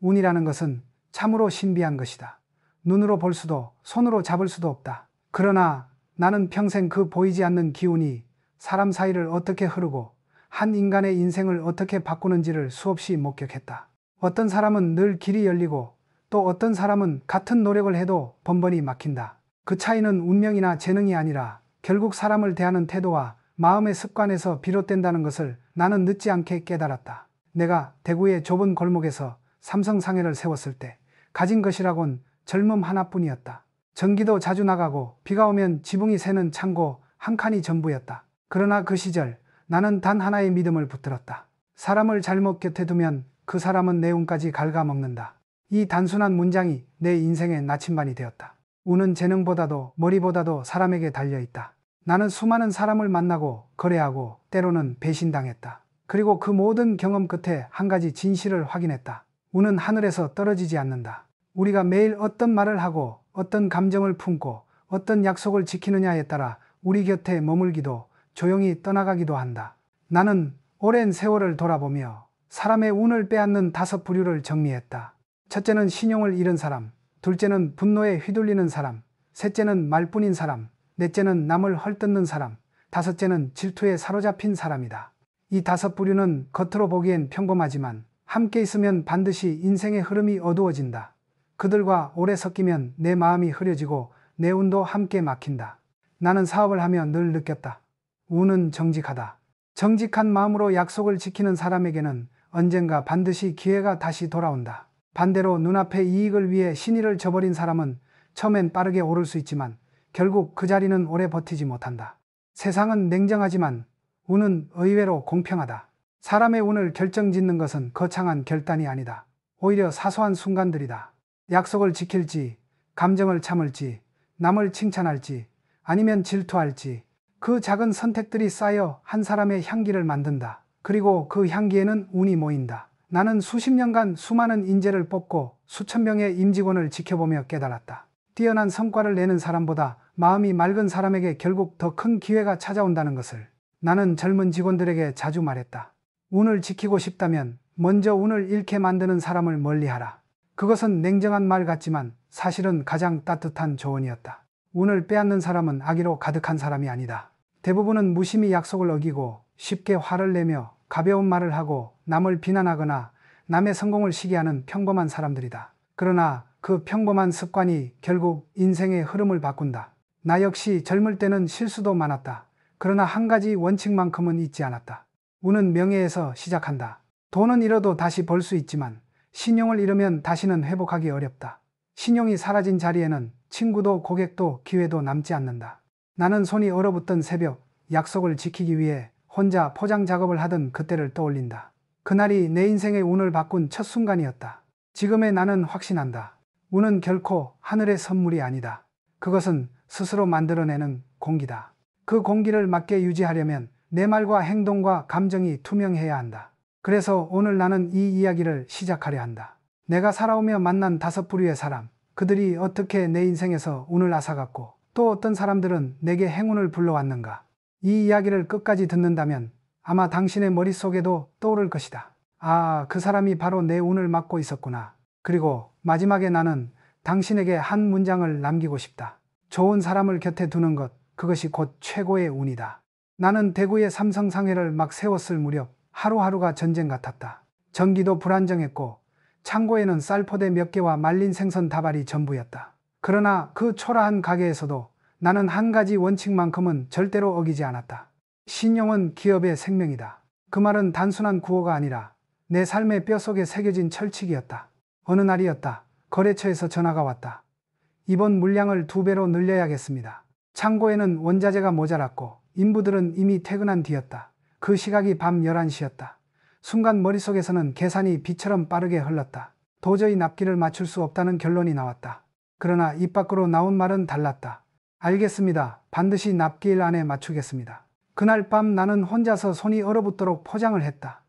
운이라는 것은 참으로 신비한 것이다. 눈으로 볼 수도 손으로 잡을 수도 없다. 그러나 나는 평생 그 보이지 않는 기운이 사람 사이를 어떻게 흐르고 한 인간의 인생을 어떻게 바꾸는지를 수없이 목격했다. 어떤 사람은 늘 길이 열리고 또 어떤 사람은 같은 노력을 해도 번번이 막힌다. 그 차이는 운명이나 재능이 아니라 결국 사람을 대하는 태도와 마음의 습관에서 비롯된다는 것을 나는 늦지 않게 깨달았다. 내가 대구의 좁은 골목에서 삼성상회를 세웠을 때 가진 것이라곤 젊음 하나뿐이었다. 전기도 자주 나가고 비가 오면 지붕이 새는 창고 한 칸이 전부였다. 그러나 그 시절 나는 단 하나의 믿음을 붙들었다. 사람을 잘못 곁에 두면 그 사람은 내 운까지 갉아먹는다. 이 단순한 문장이 내 인생의 나침반이 되었다. 운은 재능보다도 머리보다도 사람에게 달려있다. 나는 수많은 사람을 만나고 거래하고 때로는 배신당했다. 그리고 그 모든 경험 끝에 한 가지 진실을 확인했다. 운은 하늘에서 떨어지지 않는다. 우리가 매일 어떤 말을 하고 어떤 감정을 품고 어떤 약속을 지키느냐에 따라 우리 곁에 머물기도 조용히 떠나가기도 한다. 나는 오랜 세월을 돌아보며 사람의 운을 빼앗는 5 부류를 정리했다. 첫째는 신용을 잃은 사람, 둘째는 분노에 휘둘리는 사람, 셋째는 말뿐인 사람, 넷째는 남을 헐뜯는 사람, 다섯째는 질투에 사로잡힌 사람이다. 이 5 부류는 겉으로 보기엔 평범하지만 함께 있으면 반드시 인생의 흐름이 어두워진다. 그들과 오래 섞이면 내 마음이 흐려지고 내 운도 함께 막힌다. 나는 사업을 하며 늘 느꼈다. 운은 정직하다. 정직한 마음으로 약속을 지키는 사람에게는 언젠가 반드시 기회가 다시 돌아온다. 반대로 눈앞의 이익을 위해 신의를 저버린 사람은 처음엔 빠르게 오를 수 있지만 결국 그 자리는 오래 버티지 못한다. 세상은 냉정하지만 운은 의외로 공평하다. 사람의 운을 결정짓는 것은 거창한 결단이 아니다. 오히려 사소한 순간들이다. 약속을 지킬지, 감정을 참을지, 남을 칭찬할지, 아니면 질투할지, 그 작은 선택들이 쌓여 한 사람의 향기를 만든다. 그리고 그 향기에는 운이 모인다. 나는 수십 년간 수많은 인재를 뽑고 수천 명의 임직원을 지켜보며 깨달았다. 뛰어난 성과를 내는 사람보다 마음이 맑은 사람에게 결국 더 큰 기회가 찾아온다는 것을. 나는 젊은 직원들에게 자주 말했다. 운을 지키고 싶다면 먼저 운을 잃게 만드는 사람을 멀리하라. 그것은 냉정한 말 같지만 사실은 가장 따뜻한 조언이었다. 운을 빼앗는 사람은 악의로 가득한 사람이 아니다. 대부분은 무심히 약속을 어기고 쉽게 화를 내며 가벼운 말을 하고 남을 비난하거나 남의 성공을 시기하는 평범한 사람들이다. 그러나 그 평범한 습관이 결국 인생의 흐름을 바꾼다. 나 역시 젊을 때는 실수도 많았다. 그러나 한 가지 원칙만큼은 잊지 않았다. 운은 명예에서 시작한다. 돈은 잃어도 다시 벌 수 있지만 신용을 잃으면 다시는 회복하기 어렵다. 신용이 사라진 자리에는 친구도 고객도 기회도 남지 않는다. 나는 손이 얼어붙던 새벽, 약속을 지키기 위해 혼자 포장 작업을 하던 그때를 떠올린다. 그날이 내 인생의 운을 바꾼 첫 순간이었다. 지금의 나는 확신한다. 운은 결코 하늘의 선물이 아니다. 그것은 스스로 만들어내는 공기다. 그 공기를 맞게 유지하려면 내 말과 행동과 감정이 투명해야 한다. 그래서 오늘 나는 이 이야기를 시작하려 한다. 내가 살아오며 만난 5 부류의 사람, 그들이 어떻게 내 인생에서 운을 앗아갔고 또 어떤 사람들은 내게 행운을 불러왔는가. 이 이야기를 끝까지 듣는다면 아마 당신의 머릿속에도 떠오를 것이다. 아, 그 사람이 바로 내 운을 막고 있었구나. 그리고 마지막에 나는 당신에게 한 문장을 남기고 싶다. 좋은 사람을 곁에 두는 것, 그것이 곧 최고의 운이다. 나는 대구의 삼성상회를 막 세웠을 무렵 하루하루가 전쟁 같았다. 전기도 불안정했고 창고에는 쌀포대 몇 개와 말린 생선 다발이 전부였다. 그러나 그 초라한 가게에서도 나는 한 가지 원칙만큼은 절대로 어기지 않았다. 신용은 기업의 생명이다. 그 말은 단순한 구호가 아니라 내 삶의 뼈속에 새겨진 철칙이었다. 어느 날이었다. 거래처에서 전화가 왔다. 이번 물량을 2배로 늘려야겠습니다. 창고에는 원자재가 모자랐고 인부들은 이미 퇴근한 뒤였다. 그 시각이 밤 11시였다. 순간 머릿속에서는 계산이 비처럼 빠르게 흘렀다. 도저히 납기를 맞출 수 없다는 결론이 나왔다. 그러나 입 밖으로 나온 말은 달랐다. 알겠습니다. 반드시 납기일 안에 맞추겠습니다. 그날 밤 나는 혼자서 손이 얼어붙도록 포장을 했다.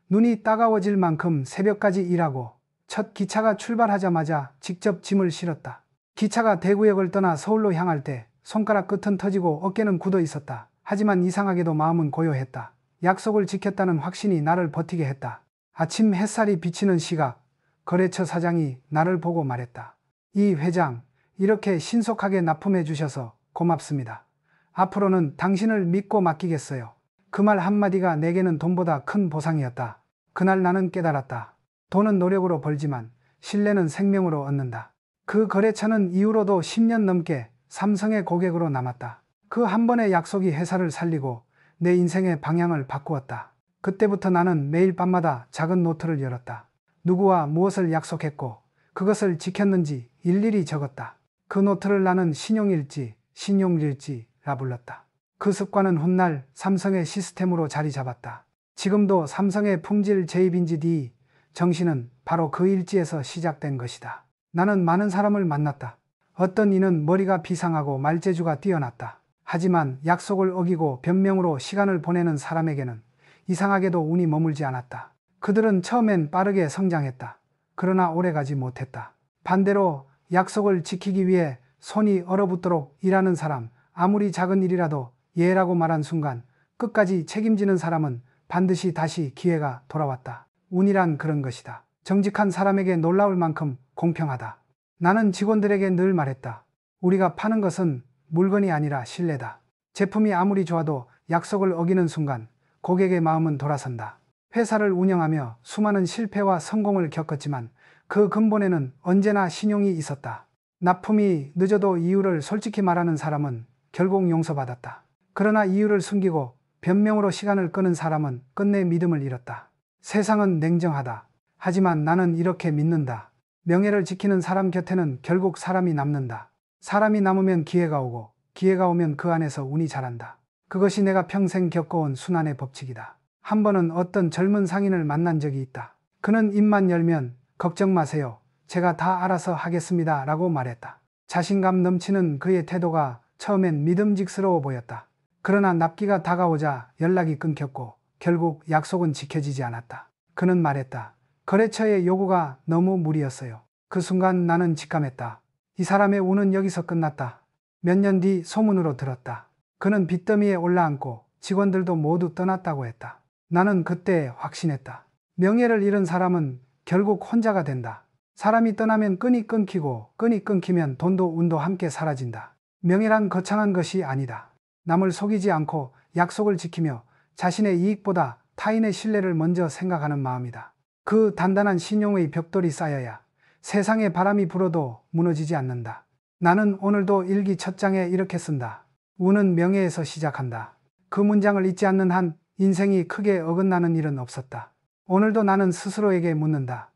눈이 따가워질 만큼 새벽까지 일하고 첫 기차가 출발하자마자 직접 짐을 실었다. 기차가 대구역을 떠나 서울로 향할 때 손가락 끝은 터지고 어깨는 굳어 있었다. 하지만 이상하게도 마음은 고요했다. 약속을 지켰다는 확신이 나를 버티게 했다. 아침 햇살이 비치는 시각, 거래처 사장이 나를 보고 말했다. 이 회장, 이렇게 신속하게 납품해 주셔서 고맙습니다. 앞으로는 당신을 믿고 맡기겠어요. 그 말 한마디가 내게는 돈보다 큰 보상이었다. 그날 나는 깨달았다. 돈은 노력으로 벌지만 신뢰는 생명으로 얻는다. 그 거래처는 이후로도 10년 넘게 삼성의 고객으로 남았다. 그 한 번의 약속이 회사를 살리고 내 인생의 방향을 바꾸었다. 그때부터 나는 매일 밤마다 작은 노트를 열었다. 누구와 무엇을 약속했고 그것을 지켰는지 일일이 적었다. 그 노트를 나는 신용일지, 신용일지라 불렀다. 그 습관은 훗날 삼성의 시스템으로 자리 잡았다. 지금도 삼성의 품질 제입인지 D 정신은 바로 그 일지에서 시작된 것이다. 나는 많은 사람을 만났다. 어떤 이는 머리가 비상하고 말재주가 뛰어났다. 하지만 약속을 어기고 변명으로 시간을 보내는 사람에게는 이상하게도 운이 머물지 않았다. 그들은 처음엔 빠르게 성장했다. 그러나 오래가지 못했다. 반대로 약속을 지키기 위해 손이 얼어붙도록 일하는 사람, 아무리 작은 일이라도 예라고 말한 순간 끝까지 책임지는 사람은 반드시 다시 기회가 돌아왔다. 운이란 그런 것이다. 정직한 사람에게 놀라울 만큼 공평하다. 나는 직원들에게 늘 말했다. 우리가 파는 것은 물건이 아니라 신뢰다. 제품이 아무리 좋아도 약속을 어기는 순간 고객의 마음은 돌아선다. 회사를 운영하며 수많은 실패와 성공을 겪었지만 그 근본에는 언제나 신용이 있었다. 납품이 늦어도 이유를 솔직히 말하는 사람은 결국 용서받았다. 그러나 이유를 숨기고 변명으로 시간을 끄는 사람은 끝내 믿음을 잃었다. 세상은 냉정하다. 하지만 나는 이렇게 믿는다. 명예를 지키는 사람 곁에는 결국 사람이 남는다. 사람이 남으면 기회가 오고 기회가 오면 그 안에서 운이 자란다. 그것이 내가 평생 겪어온 순환의 법칙이다. 한 번은 어떤 젊은 상인을 만난 적이 있다. 그는 입만 열면 걱정 마세요. 제가 다 알아서 하겠습니다. 라고 말했다. 자신감 넘치는 그의 태도가 처음엔 믿음직스러워 보였다. 그러나 납기가 다가오자 연락이 끊겼고 결국 약속은 지켜지지 않았다. 그는 말했다. 거래처의 요구가 너무 무리였어요. 그 순간 나는 직감했다. 이 사람의 운은 여기서 끝났다. 몇 년 뒤 소문으로 들었다. 그는 빚더미에 올라앉고 직원들도 모두 떠났다고 했다. 나는 그때 확신했다. 명예를 잃은 사람은 결국 혼자가 된다. 사람이 떠나면 끈이 끊기고 끈이 끊기면 돈도 운도 함께 사라진다. 명예란 거창한 것이 아니다. 남을 속이지 않고 약속을 지키며 자신의 이익보다 타인의 신뢰를 먼저 생각하는 마음이다. 그 단단한 신용의 벽돌이 쌓여야 세상에 바람이 불어도 무너지지 않는다. 나는 오늘도 일기 첫 장에 이렇게 쓴다. 운은 명예에서 시작한다. 그 문장을 잊지 않는 한 인생이 크게 어긋나는 일은 없었다. 오늘도 나는 스스로에게 묻는다.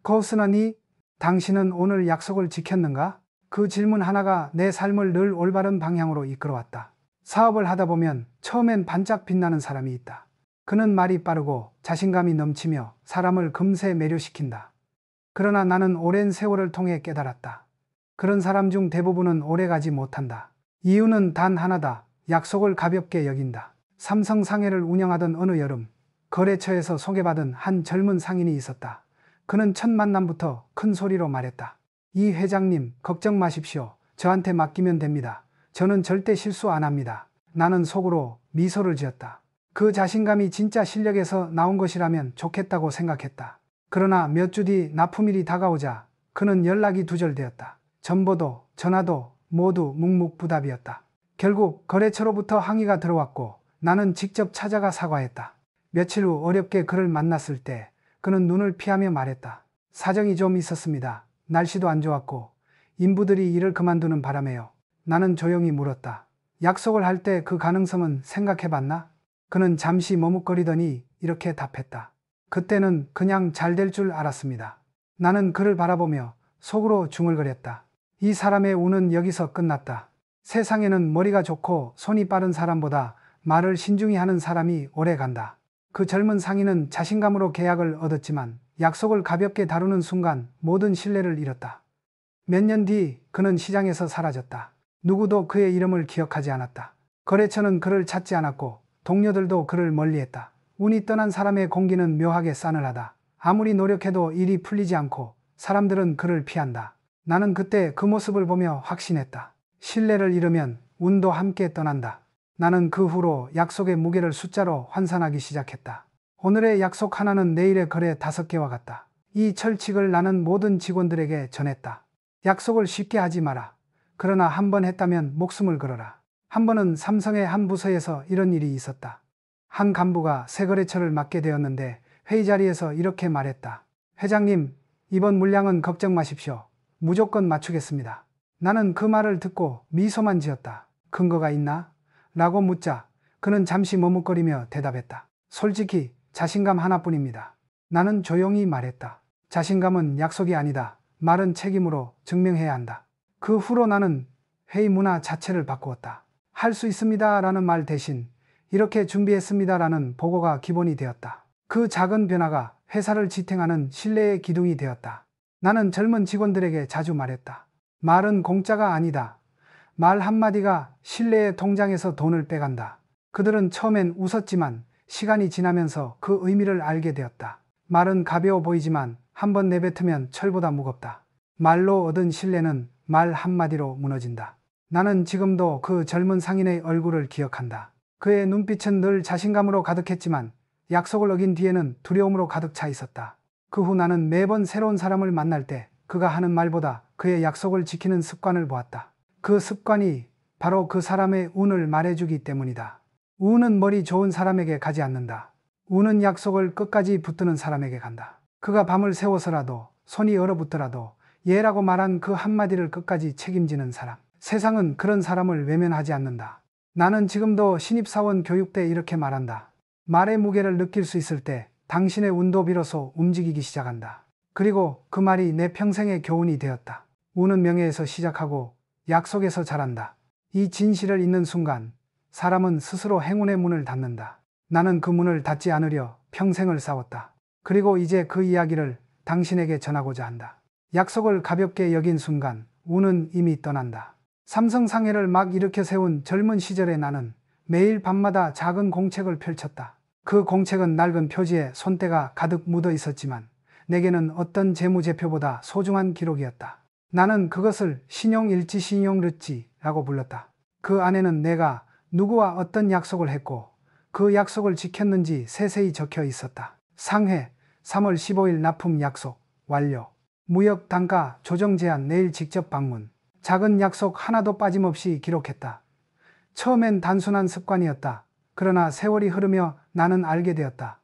거스너니 당신은 오늘 약속을 지켰는가? 그 질문 하나가 내 삶을 늘 올바른 방향으로 이끌어왔다. 사업을 하다 보면 처음엔 반짝 빛나는 사람이 있다. 그는 말이 빠르고 자신감이 넘치며 사람을 금세 매료시킨다. 그러나 나는 오랜 세월을 통해 깨달았다. 그런 사람 중 대부분은 오래가지 못한다. 이유는 단 하나다. 약속을 가볍게 여긴다. 삼성 상해를 운영하던 어느 여름, 거래처에서 소개받은 한 젊은 상인이 있었다. 그는 첫 만남부터 큰 소리로 말했다. 이 회장님, 걱정 마십시오. 저한테 맡기면 됩니다. 저는 절대 실수 안 합니다. 나는 속으로 미소를 지었다. 그 자신감이 진짜 실력에서 나온 것이라면 좋겠다고 생각했다. 그러나 몇 주 뒤 납품일이 다가오자 그는 연락이 두절되었다. 전보도 전화도 모두 묵묵부답이었다. 결국 거래처로부터 항의가 들어왔고 나는 직접 찾아가 사과했다. 며칠 후 어렵게 그를 만났을 때 그는 눈을 피하며 말했다. 사정이 좀 있었습니다. 날씨도 안 좋았고 인부들이 일을 그만두는 바람에요. 나는 조용히 물었다. 약속을 할 때 그 가능성은 생각해봤나? 그는 잠시 머뭇거리더니 이렇게 답했다. 그때는 그냥 잘 될 줄 알았습니다. 나는 그를 바라보며 속으로 중얼거렸다. 이 사람의 운은 여기서 끝났다. 세상에는 머리가 좋고 손이 빠른 사람보다 말을 신중히 하는 사람이 오래 간다. 그 젊은 상인은 자신감으로 계약을 얻었지만 약속을 가볍게 다루는 순간 모든 신뢰를 잃었다. 몇 년 뒤 그는 시장에서 사라졌다. 누구도 그의 이름을 기억하지 않았다. 거래처는 그를 찾지 않았고 동료들도 그를 멀리했다. 운이 떠난 사람의 공기는 묘하게 싸늘하다. 아무리 노력해도 일이 풀리지 않고 사람들은 그를 피한다. 나는 그때 그 모습을 보며 확신했다. 신뢰를 잃으면 운도 함께 떠난다. 나는 그 후로 약속의 무게를 숫자로 환산하기 시작했다. 오늘의 약속 하나는 내일의 거래 5개와 같다. 이 철칙을 나는 모든 직원들에게 전했다. 약속을 쉽게 하지 마라. 그러나 한 번 했다면 목숨을 걸어라. 한 번은 삼성의 한 부서에서 이런 일이 있었다. 한 간부가 새 거래처를 맡게 되었는데 회의 자리에서 이렇게 말했다. 회장님, 이번 물량은 걱정 마십시오. 무조건 맞추겠습니다. 나는 그 말을 듣고 미소만 지었다. 근거가 있나? 라고 묻자 그는 잠시 머뭇거리며 대답했다. 솔직히 자신감 하나뿐입니다. 나는 조용히 말했다. 자신감은 약속이 아니다. 말은 책임으로 증명해야 한다. 그 후로 나는 회의 문화 자체를 바꾸었다. 할 수 있습니다 라는 말 대신 이렇게 준비했습니다 라는 보고가 기본이 되었다. 그 작은 변화가 회사를 지탱하는 신뢰의 기둥이 되었다. 나는 젊은 직원들에게 자주 말했다. 말은 공짜가 아니다. 말 한마디가 신뢰의 통장에서 돈을 빼간다. 그들은 처음엔 웃었지만 시간이 지나면서 그 의미를 알게 되었다. 말은 가벼워 보이지만 한번 내뱉으면 철보다 무겁다. 말로 얻은 신뢰는 말 한마디로 무너진다. 나는 지금도 그 젊은 상인의 얼굴을 기억한다. 그의 눈빛은 늘 자신감으로 가득했지만 약속을 어긴 뒤에는 두려움으로 가득 차 있었다. 그 후 나는 매번 새로운 사람을 만날 때 그가 하는 말보다 그의 약속을 지키는 습관을 보았다. 그 습관이 바로 그 사람의 운을 말해주기 때문이다. 운은 머리 좋은 사람에게 가지 않는다. 운은 약속을 끝까지 붙드는 사람에게 간다. 그가 밤을 새워서라도 손이 얼어붙더라도 예라고 말한 그 한마디를 끝까지 책임지는 사람. 세상은 그런 사람을 외면하지 않는다. 나는 지금도 신입사원 교육 때 이렇게 말한다. 말의 무게를 느낄 수 있을 때 당신의 운도 비로소 움직이기 시작한다. 그리고 그 말이 내 평생의 교훈이 되었다. 운은 명예에서 시작하고 약속에서 자란다. 이 진실을 잊는 순간 사람은 스스로 행운의 문을 닫는다. 나는 그 문을 닫지 않으려 평생을 싸웠다. 그리고 이제 그 이야기를 당신에게 전하고자 한다. 약속을 가볍게 여긴 순간 운은 이미 떠난다. 삼성 상해를 막 일으켜 세운 젊은 시절의 나는 매일 밤마다 작은 공책을 펼쳤다. 그 공책은 낡은 표지에 손때가 가득 묻어 있었지만 내게는 어떤 재무제표보다 소중한 기록이었다. 나는 그것을 신용일지 신용르지라고 불렀다. 그 안에는 내가 누구와 어떤 약속을 했고 그 약속을 지켰는지 세세히 적혀 있었다. 상해 3월 15일 납품 약속 완료. 무역 단가 조정 제한 내일 직접 방문. 작은 약속 하나도 빠짐없이 기록했다. 처음엔 단순한 습관이었다. 그러나 세월이 흐르며 나는 알게 되었다.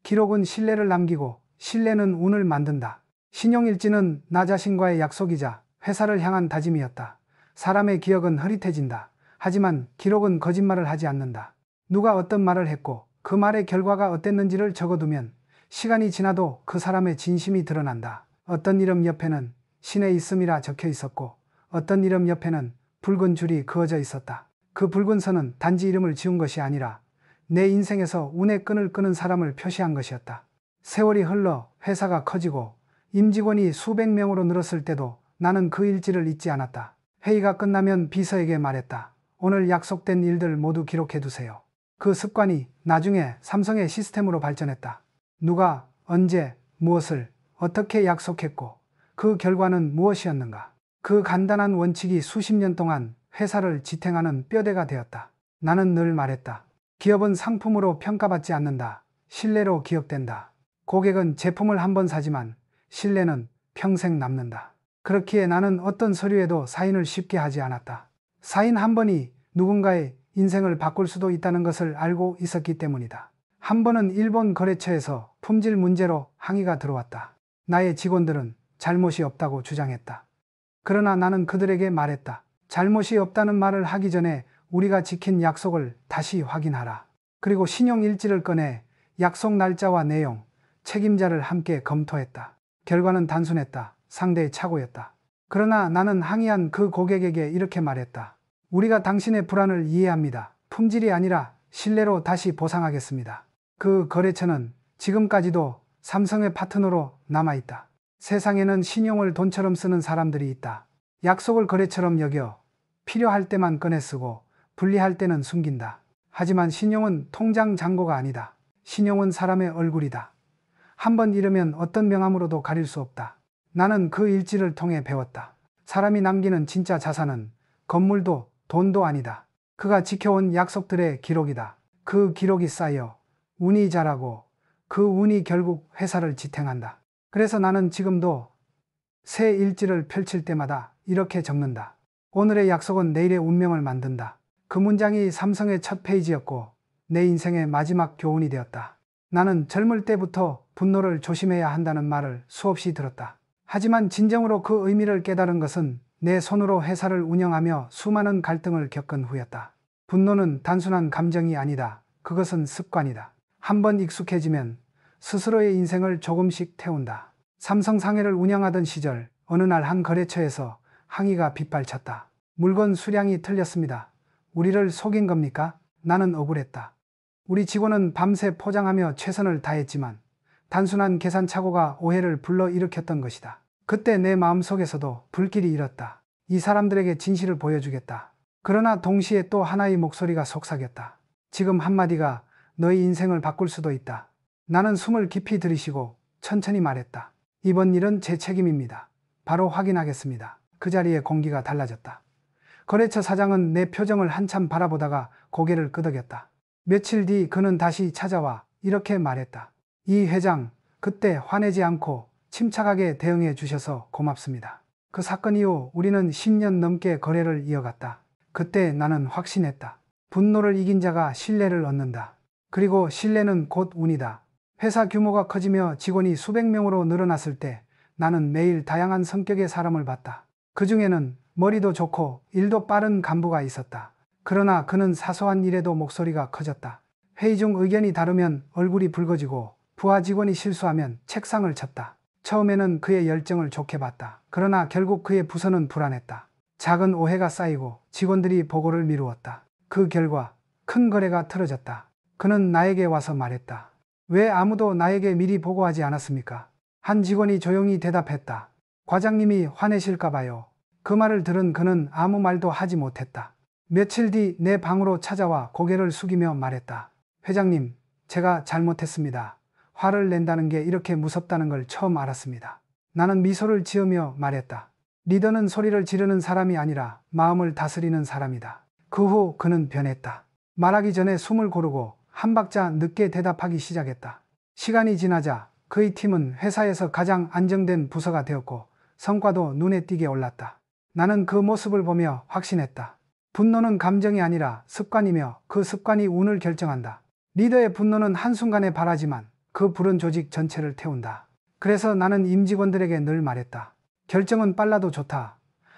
기록은 신뢰를 남기고 신뢰는 운을 만든다. 신용일지는 나 자신과의 약속이자 회사를 향한 다짐이었다. 사람의 기억은 흐릿해진다. 하지만 기록은 거짓말을 하지 않는다. 누가 어떤 말을 했고 그 말의 결과가 어땠는지를 적어두면 시간이 지나도 그 사람의 진심이 드러난다. 어떤 이름 옆에는 신에 있음이라 적혀 있었고 어떤 이름 옆에는 붉은 줄이 그어져 있었다. 그 붉은 선은 단지 이름을 지운 것이 아니라 내 인생에서 운의 끈을 끄는 사람을 표시한 것이었다. 세월이 흘러 회사가 커지고 임직원이 수백 명으로 늘었을 때도 나는 그 일지를 잊지 않았다. 회의가 끝나면 비서에게 말했다. 오늘 약속된 일들 모두 기록해두세요. 그 습관이 나중에 삼성의 시스템으로 발전했다. 누가 언제 무엇을 어떻게 약속했고 그 결과는 무엇이었는가. 그 간단한 원칙이 수십 년 동안 회사를 지탱하는 뼈대가 되었다. 나는 늘 말했다. 기업은 상품으로 평가받지 않는다. 신뢰로 기억된다. 고객은 제품을 한 번 사지만 신뢰는 평생 남는다. 그렇기에 나는 어떤 서류에도 사인을 쉽게 하지 않았다. 사인 한 번이 누군가의 인생을 바꿀 수도 있다는 것을 알고 있었기 때문이다. 한 번은 일본 거래처에서 품질 문제로 항의가 들어왔다. 나의 직원들은 잘못이 없다고 주장했다. 그러나 나는 그들에게 말했다. 잘못이 없다는 말을 하기 전에 우리가 지킨 약속을 다시 확인하라. 그리고 신용일지를 꺼내 약속 날짜와 내용, 책임자를 함께 검토했다. 결과는 단순했다. 상대의 착오였다. 그러나 나는 항의한 그 고객에게 이렇게 말했다. 우리가 당신의 불안을 이해합니다. 품질이 아니라 신뢰로 다시 보상하겠습니다. 그 거래처는 지금까지도 삼성의 파트너로 남아있다. 세상에는 신용을 돈처럼 쓰는 사람들이 있다. 약속을 거래처럼 여겨 필요할 때만 꺼내 쓰고 불리할 때는 숨긴다. 하지만 신용은 통장 잔고가 아니다. 신용은 사람의 얼굴이다. 한번 잃으면 어떤 명함으로도 가릴 수 없다. 나는 그 일지를 통해 배웠다. 사람이 남기는 진짜 자산은 건물도 돈도 아니다. 그가 지켜온 약속들의 기록이다. 그 기록이 쌓여 운이 자라고 그 운이 결국 회사를 지탱한다. 그래서 나는 지금도 새 일지를 펼칠 때마다 이렇게 적는다. 오늘의 약속은 내일의 운명을 만든다. 그 문장이 삼성의 첫 페이지였고 내 인생의 마지막 교훈이 되었다. 나는 젊을 때부터 분노를 조심해야 한다는 말을 수없이 들었다. 하지만 진정으로 그 의미를 깨달은 것은 내 손으로 회사를 운영하며 수많은 갈등을 겪은 후였다. 분노는 단순한 감정이 아니다. 그것은 습관이다. 한번 익숙해지면 스스로의 인생을 조금씩 태운다. 삼성 상해를 운영하던 시절 어느 날 한 거래처에서 항의가 빗발쳤다. 물건 수량이 틀렸습니다. 우리를 속인 겁니까? 나는 억울했다. 우리 직원은 밤새 포장하며 최선을 다했지만 단순한 계산착오가 오해를 불러일으켰던 것이다. 그때 내 마음속에서도 불길이 일었다. 이 사람들에게 진실을 보여주겠다. 그러나 동시에 또 하나의 목소리가 속삭였다. 지금 한마디가 너의 인생을 바꿀 수도 있다. 나는 숨을 깊이 들이쉬고 천천히 말했다. 이번 일은 제 책임입니다. 바로 확인하겠습니다. 그 자리에 공기가 달라졌다. 거래처 사장은 내 표정을 한참 바라보다가 고개를 끄덕였다. 며칠 뒤 그는 다시 찾아와 이렇게 말했다. 이 회장, 그때 화내지 않고 침착하게 대응해 주셔서 고맙습니다. 그 사건 이후 우리는 10년 넘게 거래를 이어갔다. 그때 나는 확신했다. 분노를 이긴 자가 신뢰를 얻는다. 그리고 신뢰는 곧 운이다. 회사 규모가 커지며 직원이 수백 명으로 늘어났을 때 나는 매일 다양한 성격의 사람을 봤다. 그 중에는 머리도 좋고 일도 빠른 간부가 있었다. 그러나 그는 사소한 일에도 목소리가 커졌다. 회의 중 의견이 다르면 얼굴이 붉어지고 부하 직원이 실수하면 책상을 쳤다. 처음에는 그의 열정을 좋게 봤다. 그러나 결국 그의 부서는 불안했다. 작은 오해가 쌓이고 직원들이 보고를 미루었다. 그 결과 큰 거래가 틀어졌다. 그는 나에게 와서 말했다. 왜 아무도 나에게 미리 보고하지 않았습니까? 한 직원이 조용히 대답했다. 과장님이 화내실까 봐요. 그 말을 들은 그는 아무 말도 하지 못했다. 며칠 뒤 내 방으로 찾아와 고개를 숙이며 말했다. 회장님, 제가 잘못했습니다. 화를 낸다는 게 이렇게 무섭다는 걸 처음 알았습니다. 나는 미소를 지으며 말했다. 리더는 소리를 지르는 사람이 아니라 마음을 다스리는 사람이다. 그 후 그는 변했다. 말하기 전에 숨을 고르고 한 박자 늦게 대답하기 시작했다. 시간이 지나자 그의 팀은 회사에서 가장 안정된 부서가 되었고 성과도 눈에 띄게 올랐다. 나는 그 모습을 보며 확신했다. 분노는 감정이 아니라 습관이며 그 습관이 운을 결정한다. 리더의 분노는 한순간에 발하지만 그 불은 조직 전체를 태운다. 그래서 나는 임직원들에게 늘 말했다. 결정은 빨라도 좋다.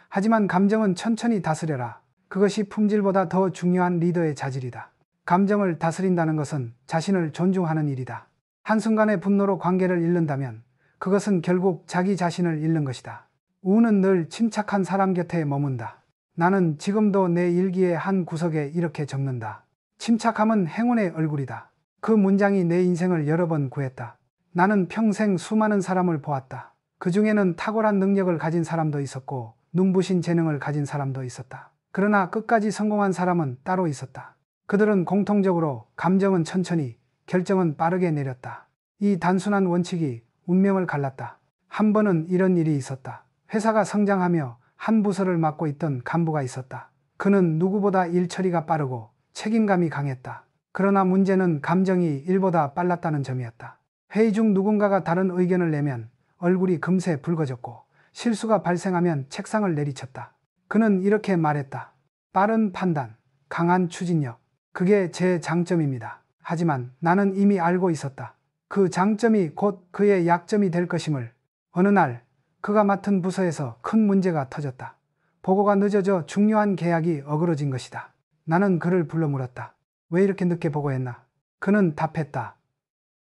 하지만 감정은 천천히 다스려라. 그것이 품질보다 더 중요한 리더의 자질이다. 감정을 다스린다는 것은 자신을 존중하는 일이다. 한순간의 분노로 관계를 잃는다면 그것은 결국 자기 자신을 잃는 것이다. 우는 늘 침착한 사람 곁에 머문다. 나는 지금도 내 일기의 한 구석에 이렇게 적는다. 침착함은 행운의 얼굴이다. 그 문장이 내 인생을 여러 번 구했다. 나는 평생 수많은 사람을 보았다. 그 중에는 탁월한 능력을 가진 사람도 있었고 눈부신 재능을 가진 사람도 있었다. 그러나 끝까지 성공한 사람은 따로 있었다. 그들은 공통적으로 감정은 천천히, 결정은 빠르게 내렸다. 이 단순한 원칙이 운명을 갈랐다. 한 번은 이런 일이 있었다. 회사가 성장하며 한 부서를 맡고 있던 간부가 있었다. 그는 누구보다 일 처리가 빠르고 책임감이 강했다. 그러나 문제는 감정이 일보다 빨랐다는 점이었다. 회의 중 누군가가 다른 의견을 내면 얼굴이 금세 붉어졌고 실수가 발생하면 책상을 내리쳤다. 그는 이렇게 말했다. 빠른 판단, 강한 추진력. 그게 제 장점입니다. 하지만 나는 이미 알고 있었다. 그 장점이 곧 그의 약점이 될 것임을. 어느 날 그가 맡은 부서에서 큰 문제가 터졌다. 보고가 늦어져 중요한 계약이 어그러진 것이다. 나는 그를 불러 물었다. 왜 이렇게 늦게 보고했나? 그는 답했다.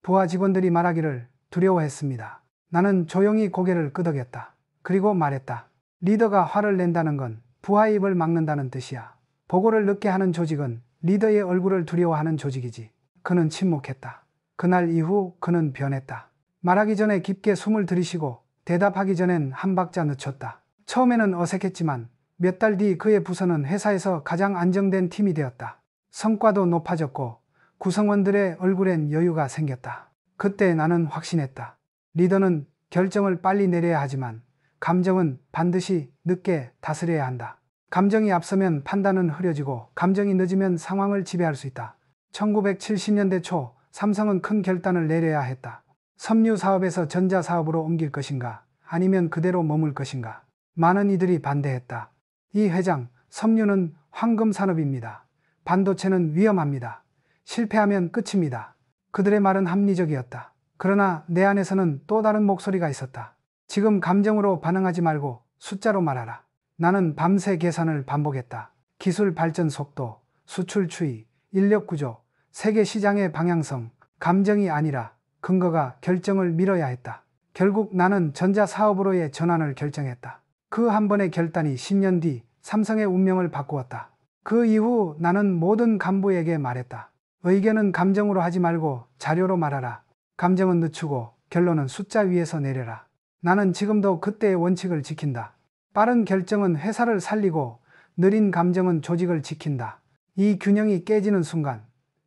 부하 직원들이 말하기를 두려워했습니다. 나는 조용히 고개를 끄덕였다. 그리고 말했다. 리더가 화를 낸다는 건 부하의 입을 막는다는 뜻이야. 보고를 늦게 하는 조직은 리더의 얼굴을 두려워하는 조직이지. 그는 침묵했다. 그날 이후 그는 변했다. 말하기 전에 깊게 숨을 들이쉬고 대답하기 전엔 한 박자 늦췄다. 처음에는 어색했지만 몇 달 뒤 그의 부서는 회사에서 가장 안정된 팀이 되었다. 성과도 높아졌고 구성원들의 얼굴엔 여유가 생겼다. 그때 나는 확신했다. 리더는 결정을 빨리 내려야 하지만 감정은 반드시 늦게 다스려야 한다. 감정이 앞서면 판단은 흐려지고 감정이 늦으면 상황을 지배할 수 있다. 1970년대 초 삼성은 큰 결단을 내려야 했다. 섬유 사업에서 전자 사업으로 옮길 것인가? 아니면 그대로 머물 것인가? 많은 이들이 반대했다. 이 회장, 섬유는 황금 산업입니다. 반도체는 위험합니다. 실패하면 끝입니다. 그들의 말은 합리적이었다. 그러나 내 안에서는 또 다른 목소리가 있었다. 지금 감정으로 반응하지 말고 숫자로 말하라. 나는 밤새 계산을 반복했다. 기술 발전 속도, 수출 추이, 인력 구조, 세계 시장의 방향성, 감정이 아니라 근거가 결정을 밀어야 했다. 결국 나는 전자 사업으로의 전환을 결정했다. 그 한 번의 결단이 10년 뒤 삼성의 운명을 바꾸었다. 그 이후 나는 모든 간부에게 말했다. 의견은 감정으로 하지 말고 자료로 말하라. 감정은 늦추고 결론은 숫자 위에서 내려라. 나는 지금도 그때의 원칙을 지킨다. 빠른 결정은 회사를 살리고 느린 감정은 조직을 지킨다. 이 균형이 깨지는 순간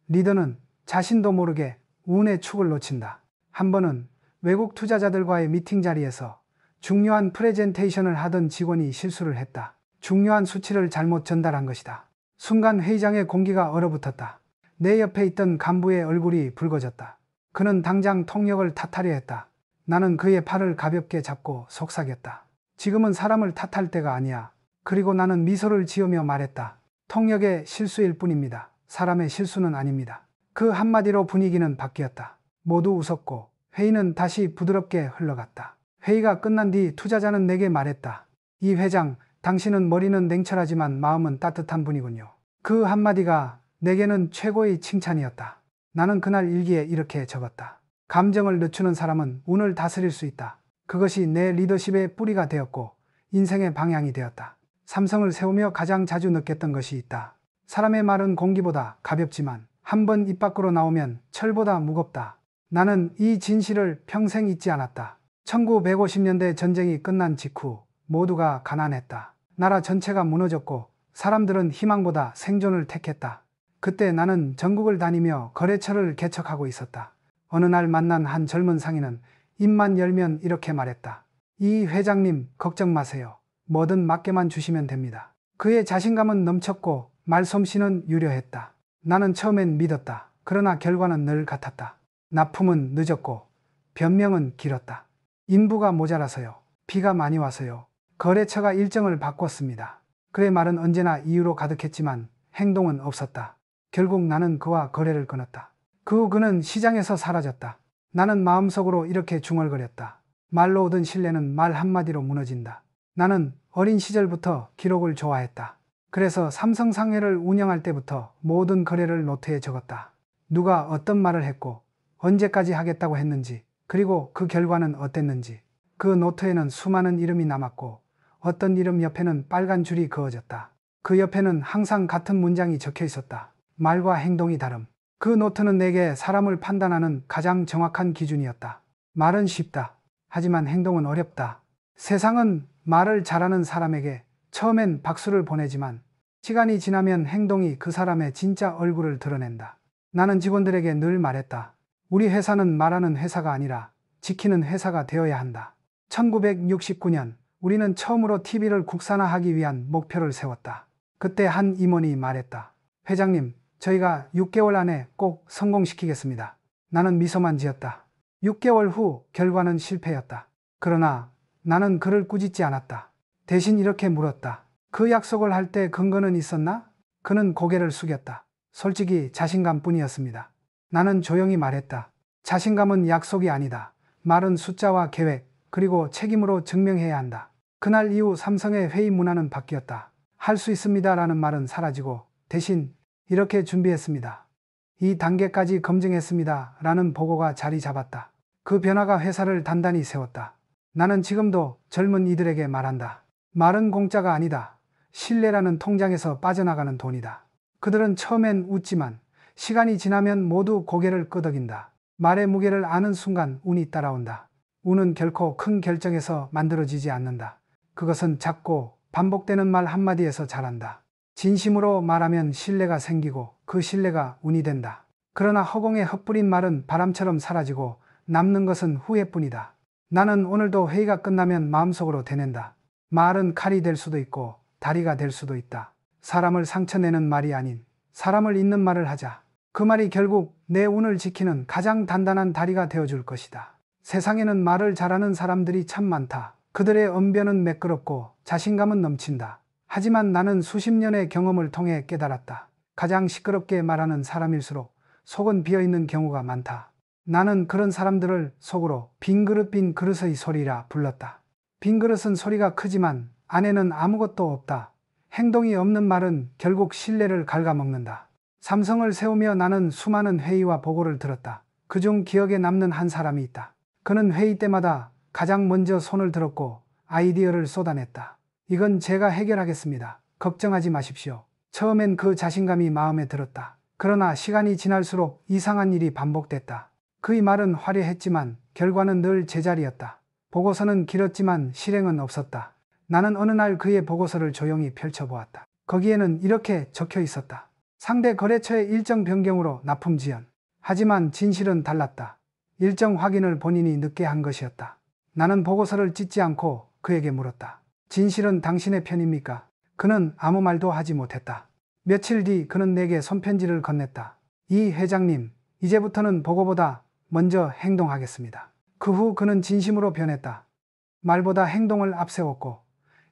리더는 자신도 모르게 운의 축을 놓친다. 한 번은 외국 투자자들과의 미팅 자리에서 중요한 프레젠테이션을 하던 직원이 실수를 했다. 중요한 수치를 잘못 전달한 것이다. 순간 회의장의 공기가 얼어붙었다. 내 옆에 있던 간부의 얼굴이 붉어졌다. 그는 당장 통역을 탓하려 했다. 나는 그의 팔을 가볍게 잡고 속삭였다. 지금은 사람을 탓할 때가 아니야. 그리고 나는 미소를 지으며 말했다. 통역의 실수일 뿐입니다. 사람의 실수는 아닙니다. 그 한마디로 분위기는 바뀌었다. 모두 웃었고 회의는 다시 부드럽게 흘러갔다. 회의가 끝난 뒤 투자자는 내게 말했다. 이 회장, 당신은 머리는 냉철하지만 마음은 따뜻한 분이군요. 그 한마디가 내게는 최고의 칭찬이었다. 나는 그날 일기에 이렇게 적었다. 감정을 늦추는 사람은 운을 다스릴 수 있다. 그것이 내 리더십의 뿌리가 되었고 인생의 방향이 되었다. 삼성을 세우며 가장 자주 느꼈던 것이 있다. 사람의 말은 공기보다 가볍지만 한 번 입 밖으로 나오면 철보다 무겁다. 나는 이 진실을 평생 잊지 않았다. 1950년대 전쟁이 끝난 직후 모두가 가난했다. 나라 전체가 무너졌고 사람들은 희망보다 생존을 택했다. 그때 나는 전국을 다니며 거래처를 개척하고 있었다. 어느 날 만난 한 젊은 상인은 입만 열면 이렇게 말했다. 이 회장님 걱정 마세요. 뭐든 맡게만 주시면 됩니다. 그의 자신감은 넘쳤고 말솜씨는 유려했다. 나는 처음엔 믿었다. 그러나 결과는 늘 같았다. 납품은 늦었고 변명은 길었다. 인부가 모자라서요. 비가 많이 와서요. 거래처가 일정을 바꿨습니다. 그의 말은 언제나 이유로 가득했지만 행동은 없었다. 결국 나는 그와 거래를 끊었다. 그 후 그는 시장에서 사라졌다. 나는 마음속으로 이렇게 중얼거렸다. 말로 얻은 신뢰는 말 한마디로 무너진다. 나는 어린 시절부터 기록을 좋아했다. 그래서 삼성 상회를 운영할 때부터 모든 거래를 노트에 적었다. 누가 어떤 말을 했고 언제까지 하겠다고 했는지, 그리고 그 결과는 어땠는지. 그 노트에는 수많은 이름이 남았고 어떤 이름 옆에는 빨간 줄이 그어졌다. 그 옆에는 항상 같은 문장이 적혀 있었다. 말과 행동이 다름. 그 노트는 내게 사람을 판단하는 가장 정확한 기준이었다. 말은 쉽다. 하지만 행동은 어렵다. 세상은 말을 잘하는 사람에게 처음엔 박수를 보내지만 시간이 지나면 행동이 그 사람의 진짜 얼굴을 드러낸다. 나는 직원들에게 늘 말했다. 우리 회사는 말하는 회사가 아니라 지키는 회사가 되어야 한다. 1969년 우리는 처음으로 TV를 국산화하기 위한 목표를 세웠다. 그때 한 임원이 말했다. 회장님, 저희가 6개월 안에 꼭 성공시키겠습니다. 나는 미소만 지었다. 6개월 후 결과는 실패였다. 그러나 나는 그를 꾸짖지 않았다. 대신 이렇게 물었다. 그 약속을 할 때 근거는 있었나? 그는 고개를 숙였다. 솔직히 자신감뿐이었습니다. 나는 조용히 말했다. 자신감은 약속이 아니다. 말은 숫자와 계획, 그리고 책임으로 증명해야 한다. 그날 이후 삼성의 회의 문화는 바뀌었다. 할 수 있습니다라는 말은 사라지고 대신 이렇게 준비했습니다. 이 단계까지 검증했습니다. 라는 보고가 자리 잡았다. 그 변화가 회사를 단단히 세웠다. 나는 지금도 젊은 이들에게 말한다. 말은 공짜가 아니다. 신뢰라는 통장에서 빠져나가는 돈이다. 그들은 처음엔 웃지만 시간이 지나면 모두 고개를 끄덕인다. 말의 무게를 아는 순간 운이 따라온다. 운은 결코 큰 결정에서 만들어지지 않는다. 그것은 작고 반복되는 말 한마디에서 자란다. 진심으로 말하면 신뢰가 생기고 그 신뢰가 운이 된다. 그러나 허공에 흩뿌린 말은 바람처럼 사라지고 남는 것은 후회뿐이다. 나는 오늘도 회의가 끝나면 마음속으로 되낸다. 말은 칼이 될 수도 있고 다리가 될 수도 있다. 사람을 상처내는 말이 아닌 사람을 잇는 말을 하자. 그 말이 결국 내 운을 지키는 가장 단단한 다리가 되어줄 것이다. 세상에는 말을 잘하는 사람들이 참 많다. 그들의 언변은 매끄럽고 자신감은 넘친다. 하지만 나는 수십 년의 경험을 통해 깨달았다. 가장 시끄럽게 말하는 사람일수록 속은 비어있는 경우가 많다. 나는 그런 사람들을 속으로 빈 그릇의 소리라 불렀다. 빈 그릇은 소리가 크지만 안에는 아무것도 없다. 행동이 없는 말은 결국 신뢰를 갉아먹는다. 삼성을 세우며 나는 수많은 회의와 보고를 들었다. 그중 기억에 남는 한 사람이 있다. 그는 회의 때마다 가장 먼저 손을 들었고 아이디어를 쏟아냈다. 이건 제가 해결하겠습니다. 걱정하지 마십시오. 처음엔 그 자신감이 마음에 들었다. 그러나 시간이 지날수록 이상한 일이 반복됐다. 그의 말은 화려했지만 결과는 늘 제자리였다. 보고서는 길었지만 실행은 없었다. 나는 어느 날 그의 보고서를 조용히 펼쳐보았다. 거기에는 이렇게 적혀 있었다. 상대 거래처의 일정 변경으로 납품 지연. 하지만 진실은 달랐다. 일정 확인을 본인이 늦게 한 것이었다. 나는 보고서를 찢지 않고 그에게 물었다. 진실은 당신의 편입니까? 그는 아무 말도 하지 못했다. 며칠 뒤 그는 내게 손편지를 건넸다. 이 회장님, 이제부터는 보고보다 먼저 행동하겠습니다. 그 후 그는 진심으로 변했다. 말보다 행동을 앞세웠고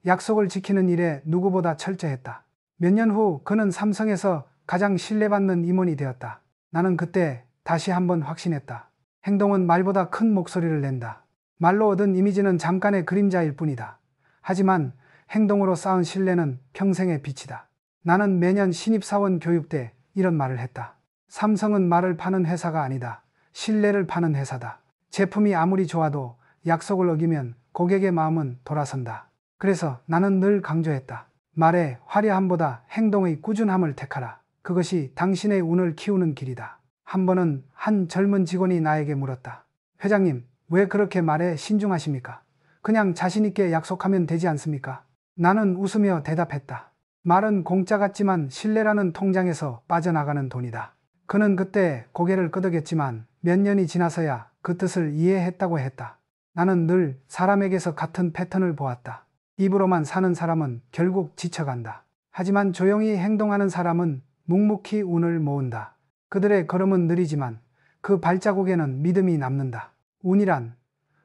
약속을 지키는 일에 누구보다 철저했다. 몇 년 후 그는 삼성에서 가장 신뢰받는 임원이 되었다. 나는 그때 다시 한번 확신했다. 행동은 말보다 큰 목소리를 낸다. 말로 얻은 이미지는 잠깐의 그림자일 뿐이다. 하지만 행동으로 쌓은 신뢰는 평생의 빛이다. 나는 매년 신입사원 교육 때 이런 말을 했다. 삼성은 말을 파는 회사가 아니다. 신뢰를 파는 회사다. 제품이 아무리 좋아도 약속을 어기면 고객의 마음은 돌아선다. 그래서 나는 늘 강조했다. 말의 화려함보다 행동의 꾸준함을 택하라. 그것이 당신의 운을 키우는 길이다. 한 번은 한 젊은 직원이 나에게 물었다. 회장님, 왜 그렇게 말에 신중하십니까? 그냥 자신있게 약속하면 되지 않습니까? 나는 웃으며 대답했다. 말은 공짜 같지만 신뢰라는 통장에서 빠져나가는 돈이다. 그는 그때 고개를 끄덕였지만 몇 년이 지나서야 그 뜻을 이해했다고 했다. 나는 늘 사람에게서 같은 패턴을 보았다. 입으로만 사는 사람은 결국 지쳐간다. 하지만 조용히 행동하는 사람은 묵묵히 운을 모은다. 그들의 걸음은 느리지만 그 발자국에는 믿음이 남는다. 운이란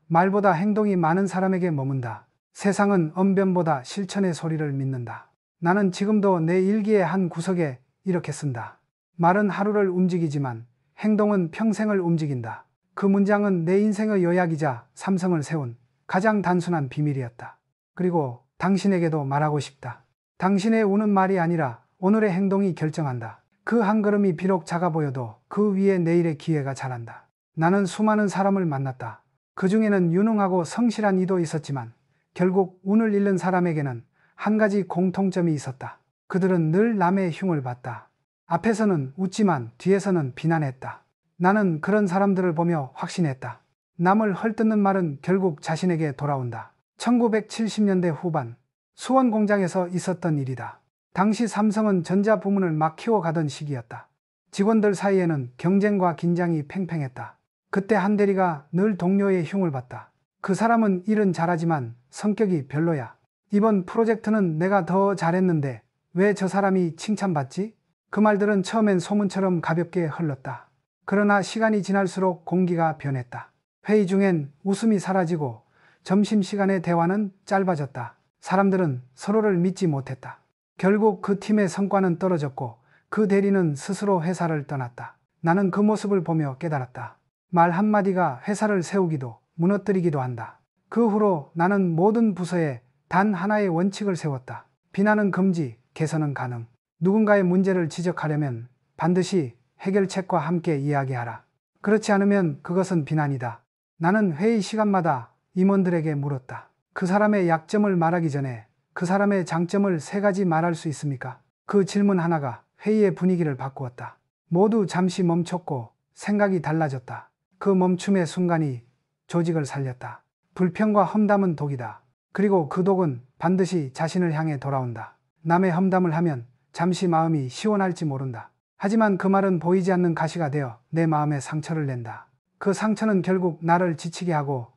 말보다 행동이 많은 사람에게 머문다. 세상은 언변보다 실천의 소리를 믿는다. 나는 지금도 내 일기의 한 구석에 이렇게 쓴다. 말은 하루를 움직이지만 행동은 평생을 움직인다. 그 문장은 내 인생의 요약이자 삼성을 세운 가장 단순한 비밀이었다. 그리고 당신에게도 말하고 싶다. 당신의 운은 말이 아니라 오늘의 행동이 결정한다. 그 한 걸음이 비록 작아 보여도 그 위에 내일의 기회가 자란다. 나는 수많은 사람을 만났다. 그 중에는 유능하고 성실한 이도 있었지만 결국 운을 잃는 사람에게는 한 가지 공통점이 있었다. 그들은 늘 남의 흉을 봤다. 앞에서는 웃지만 뒤에서는 비난했다. 나는 그런 사람들을 보며 확신했다. 남을 헐뜯는 말은 결국 자신에게 돌아온다. 1970년대 후반 수원 공장에서 있었던 일이다. 당시 삼성은 전자 부문을 막 키워가던 시기였다. 직원들 사이에는 경쟁과 긴장이 팽팽했다. 그때 한 대리가 늘 동료의 흉을 봤다. 그 사람은 일은 잘하지만 성격이 별로야. 이번 프로젝트는 내가 더 잘했는데 왜 저 사람이 칭찬받지? 그 말들은 처음엔 소문처럼 가볍게 흘렀다. 그러나 시간이 지날수록 공기가 변했다. 회의 중엔 웃음이 사라지고 점심시간의 대화는 짧아졌다. 사람들은 서로를 믿지 못했다. 결국 그 팀의 성과는 떨어졌고 그 대리는 스스로 회사를 떠났다. 나는 그 모습을 보며 깨달았다. 말 한마디가 회사를 세우기도 무너뜨리기도 한다. 그 후로 나는 모든 부서에 단 하나의 원칙을 세웠다. 비난은 금지, 개선은 가능. 누군가의 문제를 지적하려면 반드시 해결책과 함께 이야기하라. 그렇지 않으면 그것은 비난이다. 나는 회의 시간마다 임원들에게 물었다. 그 사람의 약점을 말하기 전에 그 사람의 장점을 3가지 말할 수 있습니까? 그 질문 하나가 회의의 분위기를 바꾸었다. 모두 잠시 멈췄고 생각이 달라졌다. 그 멈춤의 순간이 조직을 살렸다. 불평과 험담은 독이다. 그리고 그 독은 반드시 자신을 향해 돌아온다. 남의 험담을 하면 잠시 마음이 시원할지 모른다. 하지만 그 말은 보이지 않는 가시가 되어 내 마음에 상처를 낸다. 그 상처는 결국 나를 지치게 하고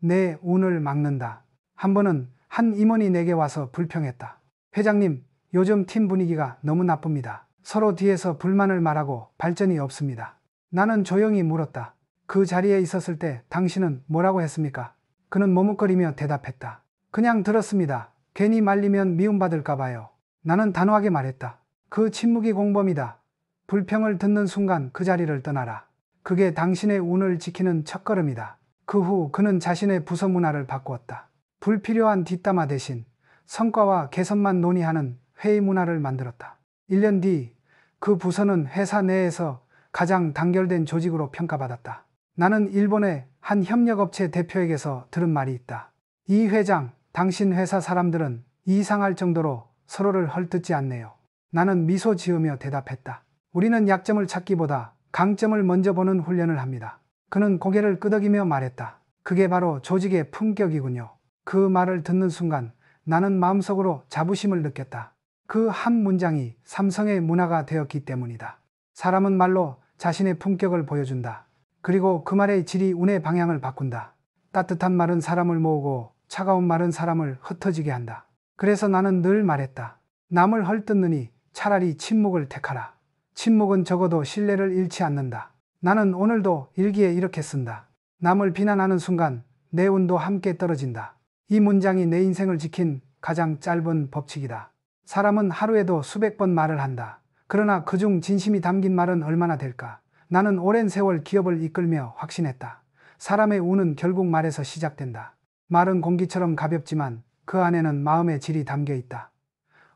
내 운을 막는다. 한 번은 한 임원이 내게 와서 불평했다. 회장님, 요즘 팀 분위기가 너무 나쁩니다. 서로 뒤에서 불만을 말하고 발전이 없습니다. 나는 조용히 물었다. 그 자리에 있었을 때 당신은 뭐라고 했습니까? 그는 머뭇거리며 대답했다. 그냥 들었습니다. 괜히 말리면 미움받을까 봐요. 나는 단호하게 말했다. 그 침묵이 공범이다. 불평을 듣는 순간 그 자리를 떠나라. 그게 당신의 운을 지키는 첫걸음이다. 그 후 그는 자신의 부서 문화를 바꾸었다. 불필요한 뒷담화 대신 성과와 개선만 논의하는 회의 문화를 만들었다. 1년 뒤 그 부서는 회사 내에서 가장 단결된 조직으로 평가받았다. 나는 일본의 한 협력업체 대표에게서 들은 말이 있다. 이 회장, 당신 회사 사람들은 이상할 정도로 서로를 헐뜯지 않네요. 나는 미소 지으며 대답했다. 우리는 약점을 찾기보다 강점을 먼저 보는 훈련을 합니다. 그는 고개를 끄덕이며 말했다. 그게 바로 조직의 품격이군요. 그 말을 듣는 순간 나는 마음속으로 자부심을 느꼈다. 그 한 문장이 삼성의 문화가 되었기 때문이다. 사람은 말로 자신의 품격을 보여준다. 그리고 그 말의 질이 운의 방향을 바꾼다. 따뜻한 말은 사람을 모으고 차가운 말은 사람을 흩어지게 한다. 그래서 나는 늘 말했다. 남을 헐뜯느니 차라리 침묵을 택하라. 침묵은 적어도 신뢰를 잃지 않는다. 나는 오늘도 일기에 이렇게 쓴다. 남을 비난하는 순간 내 운도 함께 떨어진다. 이 문장이 내 인생을 지킨 가장 짧은 법칙이다. 사람은 하루에도 수백 번 말을 한다. 그러나 그중 진심이 담긴 말은 얼마나 될까? 나는 오랜 세월 기업을 이끌며 확신했다. 사람의 운은 결국 말에서 시작된다. 말은 공기처럼 가볍지만 그 안에는 마음의 질이 담겨 있다.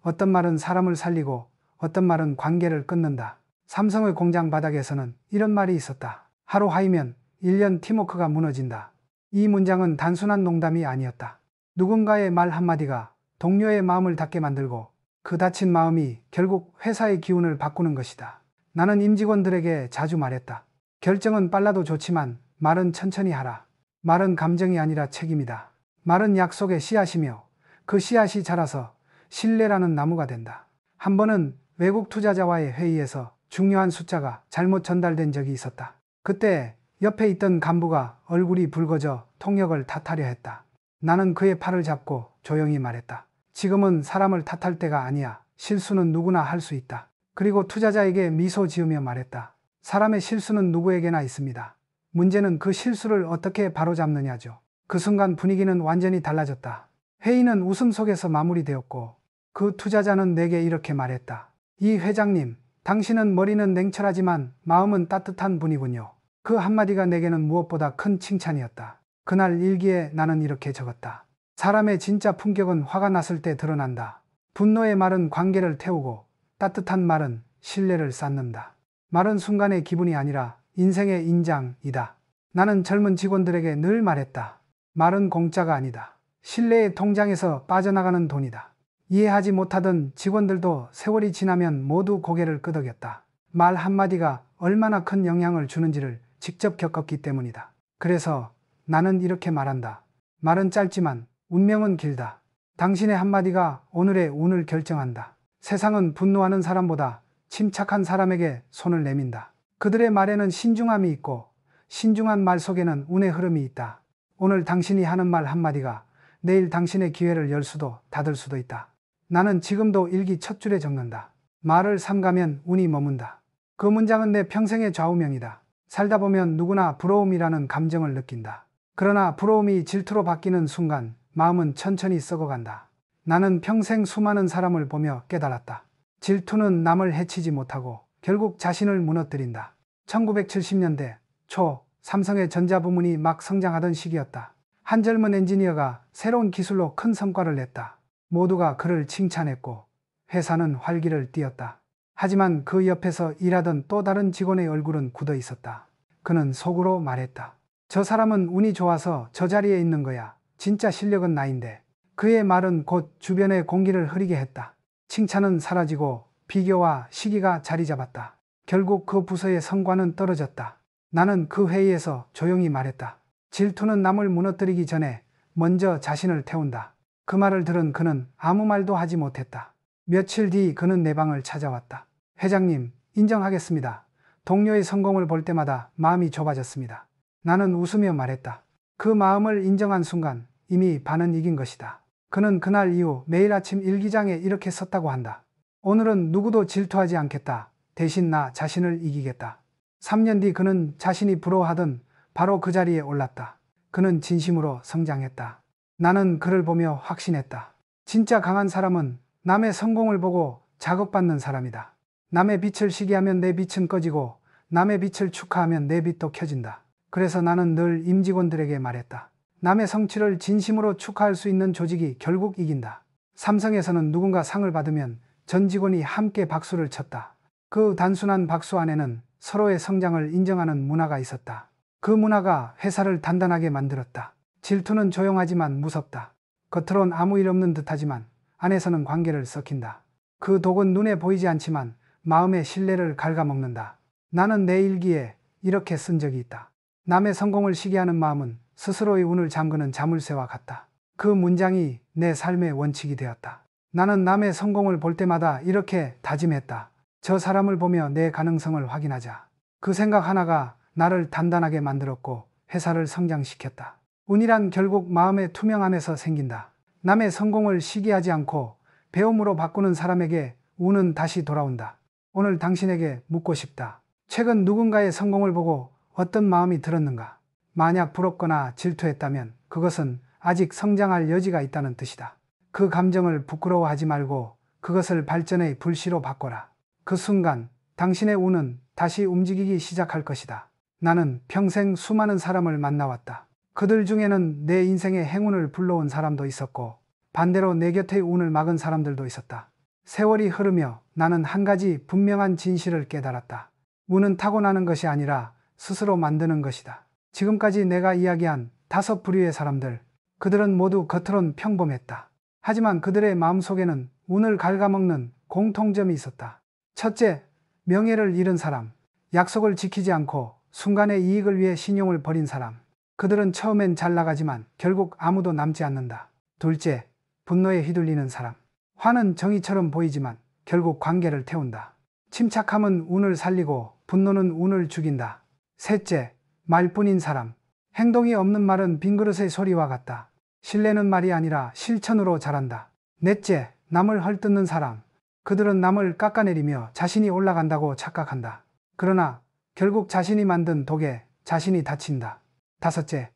어떤 말은 사람을 살리고 어떤 말은 관계를 끊는다. 삼성의 공장 바닥에서는 이런 말이 있었다. 하루 하이면 1년 팀워크가 무너진다. 이 문장은 단순한 농담이 아니었다. 누군가의 말 한마디가 동료의 마음을 닫게 만들고 그 닫힌 마음이 결국 회사의 기운을 바꾸는 것이다. 나는 임직원들에게 자주 말했다. 결정은 빨라도 좋지만 말은 천천히 하라. 말은 감정이 아니라 책임이다. 말은 약속의 씨앗이며 그 씨앗이 자라서 신뢰라는 나무가 된다. 한 번은 외국 투자자와의 회의에서 중요한 숫자가 잘못 전달된 적이 있었다. 그때 옆에 있던 간부가 얼굴이 붉어져 통역을 탓하려 했다. 나는 그의 팔을 잡고 조용히 말했다. 지금은 사람을 탓할 때가 아니야. 실수는 누구나 할 수 있다. 그리고 투자자에게 미소 지으며 말했다. 사람의 실수는 누구에게나 있습니다. 문제는 그 실수를 어떻게 바로잡느냐죠. 그 순간 분위기는 완전히 달라졌다. 회의는 웃음 속에서 마무리되었고 그 투자자는 내게 이렇게 말했다. 이 회장님, 당신은 머리는 냉철하지만 마음은 따뜻한 분이군요. 그 한마디가 내게는 무엇보다 큰 칭찬이었다. 그날 일기에 나는 이렇게 적었다. 사람의 진짜 품격은 화가 났을 때 드러난다. 분노의 말은 관계를 태우고 따뜻한 말은 신뢰를 쌓는다. 말은 순간의 기분이 아니라 인생의 인장이다. 나는 젊은 직원들에게 늘 말했다. 말은 공짜가 아니다. 신뢰의 통장에서 빠져나가는 돈이다. 이해하지 못하던 직원들도 세월이 지나면 모두 고개를 끄덕였다. 말 한마디가 얼마나 큰 영향을 주는지를 직접 겪었기 때문이다. 그래서 나는 이렇게 말한다. 말은 짧지만 운명은 길다. 당신의 한마디가 오늘의 운을 결정한다. 세상은 분노하는 사람보다 침착한 사람에게 손을 내민다. 그들의 말에는 신중함이 있고 신중한 말 속에는 운의 흐름이 있다. 오늘 당신이 하는 말 한마디가 내일 당신의 기회를 열 수도 닫을 수도 있다. 나는 지금도 일기 첫 줄에 적는다. 말을 삼가면 운이 머문다. 그 문장은 내 평생의 좌우명이다. 살다 보면 누구나 부러움이라는 감정을 느낀다. 그러나 부러움이 질투로 바뀌는 순간 마음은 천천히 썩어간다. 나는 평생 수많은 사람을 보며 깨달았다. 질투는 남을 해치지 못하고 결국 자신을 무너뜨린다. 1970년대 초 삼성의 전자부문이 막 성장하던 시기였다. 한 젊은 엔지니어가 새로운 기술로 큰 성과를 냈다. 모두가 그를 칭찬했고 회사는 활기를 띠었다. 하지만 그 옆에서 일하던 또 다른 직원의 얼굴은 굳어 있었다. 그는 속으로 말했다. 저 사람은 운이 좋아서 저 자리에 있는 거야. 진짜 실력은 나인데. 그의 말은 곧 주변의 공기를 흐리게 했다. 칭찬은 사라지고 비교와 시기가 자리 잡았다. 결국 그 부서의 성과는 떨어졌다. 나는 그 회의에서 조용히 말했다. 질투는 남을 무너뜨리기 전에 먼저 자신을 태운다. 그 말을 들은 그는 아무 말도 하지 못했다. 며칠 뒤 그는 내 방을 찾아왔다. 회장님, 인정하겠습니다. 동료의 성공을 볼 때마다 마음이 좁아졌습니다. 나는 웃으며 말했다. 그 마음을 인정한 순간 이미 반은 이긴 것이다. 그는 그날 이후 매일 아침 일기장에 이렇게 썼다고 한다. 오늘은 누구도 질투하지 않겠다. 대신 나 자신을 이기겠다. 3년 뒤 그는 자신이 부러워하던 바로 그 자리에 올랐다. 그는 진심으로 성장했다. 나는 그를 보며 확신했다. 진짜 강한 사람은 남의 성공을 보고 자극받는 사람이다. 남의 빛을 시기하면 내 빛은 꺼지고 남의 빛을 축하하면 내 빛도 켜진다. 그래서 나는 늘 임직원들에게 말했다. 남의 성취를 진심으로 축하할 수 있는 조직이 결국 이긴다. 삼성에서는 누군가 상을 받으면 전 직원이 함께 박수를 쳤다. 그 단순한 박수 안에는 서로의 성장을 인정하는 문화가 있었다. 그 문화가 회사를 단단하게 만들었다. 질투는 조용하지만 무섭다. 겉으론 아무 일 없는 듯하지만 안에서는 관계를 썩힌다. 그 독은 눈에 보이지 않지만 마음의 신뢰를 갉아먹는다. 나는 내 일기에 이렇게 쓴 적이 있다. 남의 성공을 시기하는 마음은 스스로의 운을 잠그는 자물쇠와 같다. 그 문장이 내 삶의 원칙이 되었다. 나는 남의 성공을 볼 때마다 이렇게 다짐했다. 저 사람을 보며 내 가능성을 확인하자. 그 생각 하나가 나를 단단하게 만들었고 회사를 성장시켰다. 운이란 결국 마음의 투명함에서 생긴다. 남의 성공을 시기하지 않고 배움으로 바꾸는 사람에게 운은 다시 돌아온다. 오늘 당신에게 묻고 싶다. 최근 누군가의 성공을 보고 어떤 마음이 들었는가? 만약 부럽거나 질투했다면 그것은 아직 성장할 여지가 있다는 뜻이다. 그 감정을 부끄러워하지 말고 그것을 발전의 불씨로 바꿔라. 그 순간 당신의 운은 다시 움직이기 시작할 것이다. 나는 평생 수많은 사람을 만나왔다. 그들 중에는 내 인생의 행운을 불러온 사람도 있었고 반대로 내 곁의 운을 막은 사람들도 있었다. 세월이 흐르며 나는 한 가지 분명한 진실을 깨달았다. 운은 타고나는 것이 아니라 스스로 만드는 것이다. 지금까지 내가 이야기한 5부류의 사람들, 그들은 모두 겉으론 평범했다. 하지만 그들의 마음속에는 운을 갉아먹는 공통점이 있었다. 첫째, 명예를 잃은 사람, 약속을 지키지 않고 순간의 이익을 위해 신용을 버린 사람. 그들은 처음엔 잘 나가지만 결국 아무도 남지 않는다. 둘째, 분노에 휘둘리는 사람. 화는 정의처럼 보이지만 결국 관계를 태운다. 침착함은 운을 살리고 분노는 운을 죽인다. 셋째, 말뿐인 사람. 행동이 없는 말은 빈 그릇의 소리와 같다. 신뢰는 말이 아니라 실천으로 자란다. 넷째, 남을 헐뜯는 사람. 그들은 남을 깎아내리며 자신이 올라간다고 착각한다. 그러나 결국 자신이 만든 독에 자신이 다친다. 다섯째,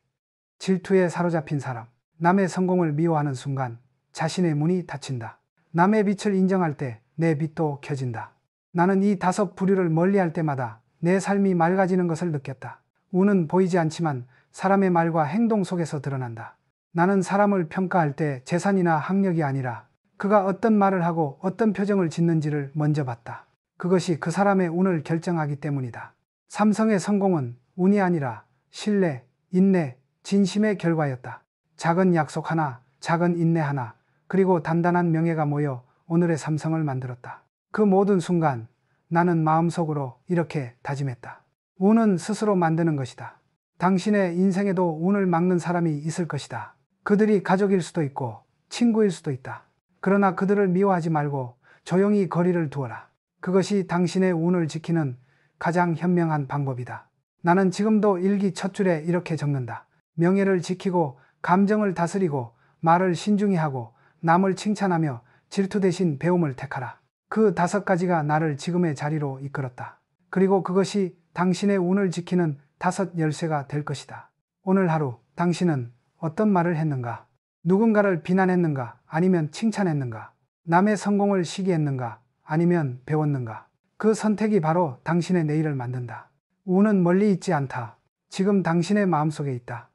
질투에 사로잡힌 사람. 남의 성공을 미워하는 순간 자신의 문이 닫힌다. 남의 빛을 인정할 때 내 빛도 켜진다. 나는 이 5부류를 멀리할 때마다 내 삶이 맑아지는 것을 느꼈다. 운은 보이지 않지만 사람의 말과 행동 속에서 드러난다. 나는 사람을 평가할 때 재산이나 학력이 아니라 그가 어떤 말을 하고 어떤 표정을 짓는지를 먼저 봤다. 그것이 그 사람의 운을 결정하기 때문이다. 삼성의 성공은 운이 아니라 신뢰, 인내, 진심의 결과였다. 작은 약속 하나, 작은 인내 하나, 그리고 단단한 명예가 모여 오늘의 삼성을 만들었다. 그 모든 순간 나는 마음속으로 이렇게 다짐했다. 운은 스스로 만드는 것이다. 당신의 인생에도 운을 막는 사람이 있을 것이다. 그들이 가족일 수도 있고 친구일 수도 있다. 그러나 그들을 미워하지 말고 조용히 거리를 두어라. 그것이 당신의 운을 지키는 가장 현명한 방법이다. 나는 지금도 일기 첫 줄에 이렇게 적는다. 명예를 지키고 감정을 다스리고 말을 신중히 하고 남을 칭찬하며 질투 대신 배움을 택하라. 그 5가지가 나를 지금의 자리로 이끌었다. 그리고 그것이 당신의 운을 지키는 5 열쇠가 될 것이다. 오늘 하루 당신은 어떤 말을 했는가? 누군가를 비난했는가? 아니면 칭찬했는가? 남의 성공을 시기했는가? 아니면 배웠는가? 그 선택이 바로 당신의 내일을 만든다. 운은 멀리 있지 않다. 지금 당신의 마음속에 있다.